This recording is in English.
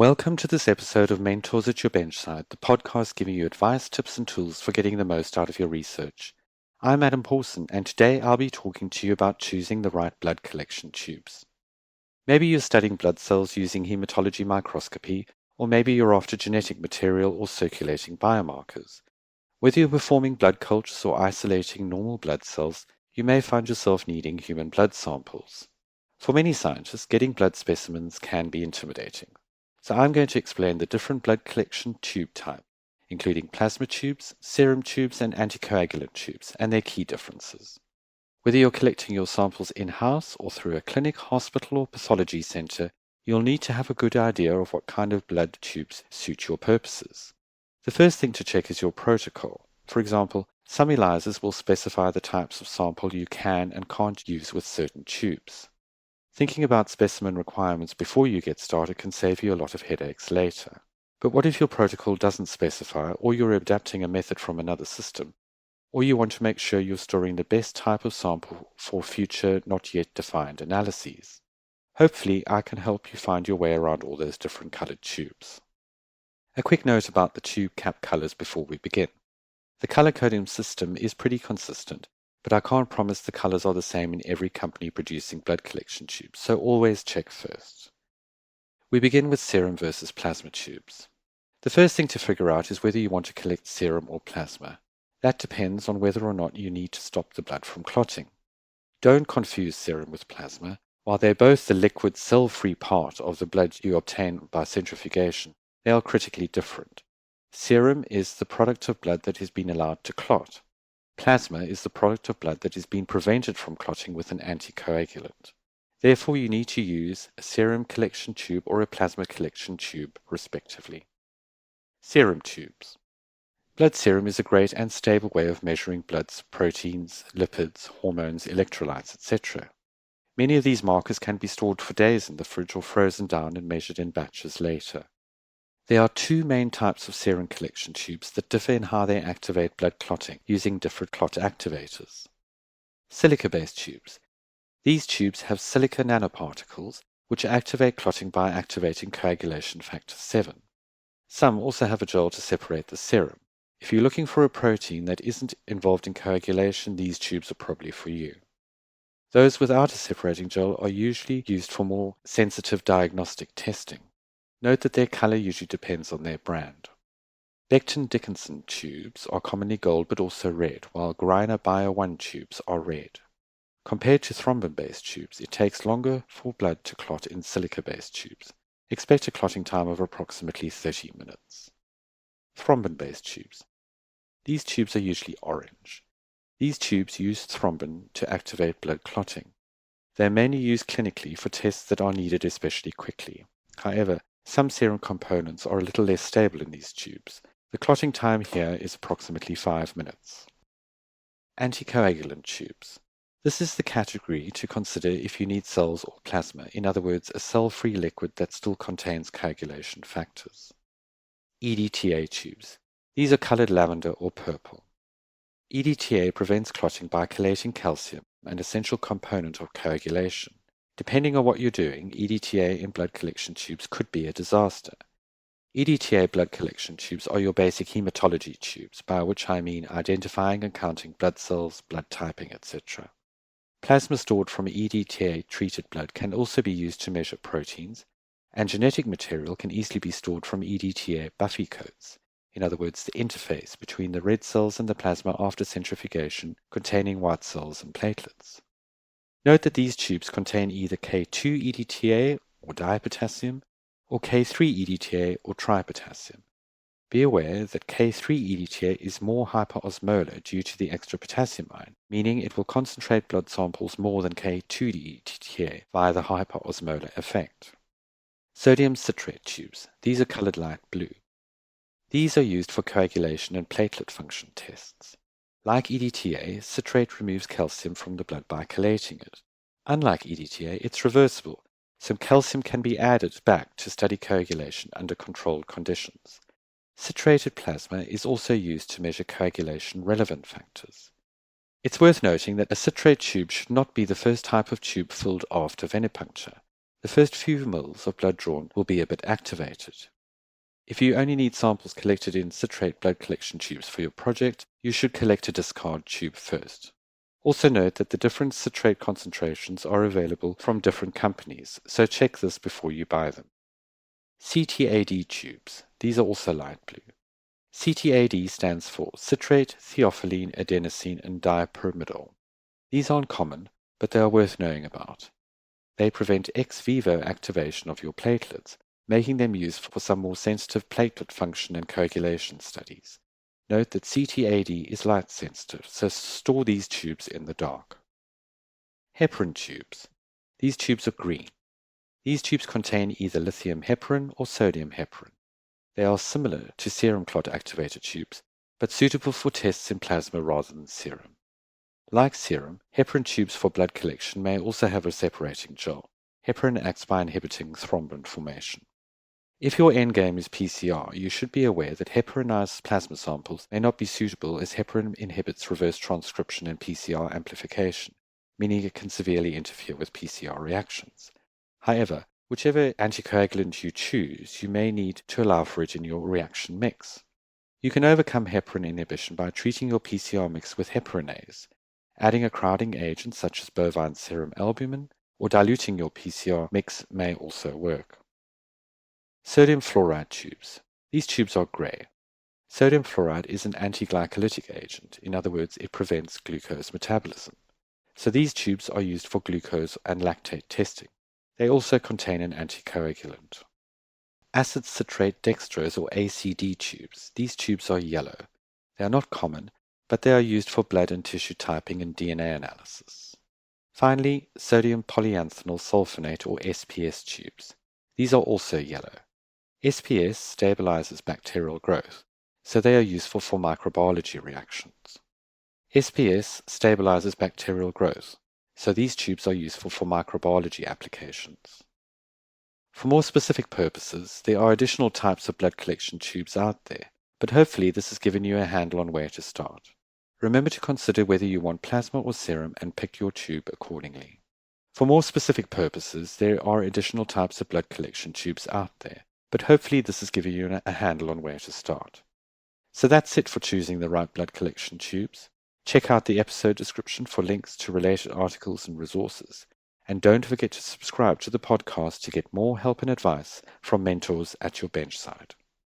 Welcome to this episode of Mentors at Your Benchside, the podcast giving you advice, tips, and tools for getting the most out of your research. I'm Adam Pawson, and today I'll be talking to you about choosing the right blood collection tubes. Maybe you're studying blood cells using hematology microscopy, or maybe you're after genetic material or circulating biomarkers. Whether you're performing blood cultures or isolating normal blood cells, you may find yourself needing human blood samples. For many scientists, getting blood specimens can be intimidating. So I'm going to explain the different blood collection tube types, including plasma tubes, serum tubes, and anticoagulant tubes, and their key differences. Whether you're collecting your samples in-house or through a clinic, hospital, or pathology center, you'll need to have a good idea of what kind of blood tubes suit your purposes. The first thing to check is your protocol. For example, some ELISAs will specify the types of sample you can and can't use with certain tubes. Thinking about specimen requirements before you get started can save you a lot of headaches later. But what if your protocol doesn't specify, or you're adapting a method from another system, or you want to make sure you're storing the best type of sample for future, not yet defined analyses? Hopefully, I can help you find your way around all those different colored tubes. A quick note about the tube cap colors before we begin. The color coding system is pretty consistent, but I can't promise the colors are the same in every company producing blood collection tubes, so always check first. We begin with serum versus plasma tubes. The first thing to figure out is whether you want to collect serum or plasma. That depends on whether or not you need to stop the blood from clotting. Don't confuse serum with plasma. While they're both the liquid cell-free part of the blood you obtain by centrifugation, they are critically different. Serum is the product of blood that has been allowed to clot. Plasma is the product of blood that has been prevented from clotting with an anticoagulant. Therefore, you need to use a serum collection tube or a plasma collection tube, respectively. Serum tubes. Blood serum is a great and stable way of measuring blood's proteins, lipids, hormones, electrolytes, etc. Many of these markers can be stored for days in the fridge or frozen down and measured in batches later. There are two main types of serum collection tubes that differ in how they activate blood clotting using different clot activators. Silica-based tubes. These tubes have silica nanoparticles which activate clotting by activating coagulation factor 7. Some also have a gel to separate the serum. If you're looking for a protein that isn't involved in coagulation, these tubes are probably for you. Those without a separating gel are usually used for more sensitive diagnostic testing. Note that their color usually depends on their brand. Becton-Dickinson tubes are commonly gold but also red, while Greiner Bio 1 tubes are red. Compared to thrombin-based tubes, it takes longer for blood to clot in silica-based tubes. Expect a clotting time of approximately 30 minutes. Thrombin-based tubes. These tubes are usually orange. These tubes use thrombin to activate blood clotting. They are mainly used clinically for tests that are needed especially quickly. However, some serum components are a little less stable in these tubes. The clotting time here is approximately 5 minutes. Anticoagulant tubes. This is the category to consider if you need cells or plasma, in other words, a cell-free liquid that still contains coagulation factors. EDTA tubes. These are colored lavender or purple. EDTA prevents clotting by chelating calcium, an essential component of coagulation. Depending on what you're doing, EDTA in blood collection tubes could be a disaster. EDTA blood collection tubes are your basic hematology tubes, by which I mean identifying and counting blood cells, blood typing, etc. Plasma stored from EDTA-treated blood can also be used to measure proteins, and genetic material can easily be stored from EDTA buffy coats, in other words, the interface between the red cells and the plasma after centrifugation containing white cells and platelets. Note that these tubes contain either K2-EDTA or dipotassium, or K3-EDTA or tripotassium. Be aware that K3-EDTA is more hyperosmolar due to the extra potassium ion, meaning it will concentrate blood samples more than K2-EDTA via the hyperosmolar effect. Sodium citrate tubes. These are colored light blue. These are used for coagulation and platelet function tests. Like EDTA, citrate removes calcium from the blood by chelating it. Unlike EDTA, it's reversible. Some calcium can be added back to study coagulation under controlled conditions. Citrated plasma is also used to measure coagulation-relevant factors. It's worth noting that a citrate tube should not be the first type of tube filled after venipuncture. The first few mils of blood drawn will be a bit activated. If you only need samples collected in citrate blood collection tubes for your project, you should collect a discard tube first. Also note that the different citrate concentrations are available from different companies, so check this before you buy them. CTAD tubes. These are also light blue. CTAD stands for citrate, theophylline, adenosine, and dipyrimidol. These aren't common, but they are worth knowing about. They prevent ex vivo activation of your platelets, making them used for some more sensitive platelet function and coagulation studies. Note that CTAD is light sensitive, so store these tubes in the dark. Heparin tubes. These tubes are green. These tubes contain either lithium heparin or sodium heparin. They are similar to serum clot activator tubes, but suitable for tests in plasma rather than serum. Like serum, heparin tubes for blood collection may also have a separating gel. Heparin acts by inhibiting thrombin formation. If your endgame is PCR, you should be aware that heparinized plasma samples may not be suitable as heparin inhibits reverse transcription and PCR amplification, meaning it can severely interfere with PCR reactions. However, whichever anticoagulant you choose, you may need to allow for it in your reaction mix. You can overcome heparin inhibition by treating your PCR mix with heparinase, adding a crowding agent such as bovine serum albumin, or diluting your PCR mix may also work. Sodium fluoride tubes. These tubes are grey. Sodium fluoride is an antiglycolytic agent. In other words, it prevents glucose metabolism. So these tubes are used for glucose and lactate testing. They also contain an anticoagulant. Acid citrate dextrose or ACD tubes. These tubes are yellow. They are not common, but they are used for blood and tissue typing and DNA analysis. Finally, sodium polyanthenol sulfonate or SPS tubes. These are also yellow. SPS stabilizes bacterial growth, so they are useful for microbiology reactions. SPS stabilizes bacterial growth, so these tubes are useful for microbiology applications. For more specific purposes, there are additional types of blood collection tubes out there, but hopefully this has given you a handle on where to start. Remember to consider whether you want plasma or serum and pick your tube accordingly. For more specific purposes, there are additional types of blood collection tubes out there, but hopefully this has given you a handle on where to start. So that's it for choosing the right blood collection tubes. Check out the episode description for links to related articles and resources. And don't forget to subscribe to the podcast to get more help and advice from mentors at your Benchside.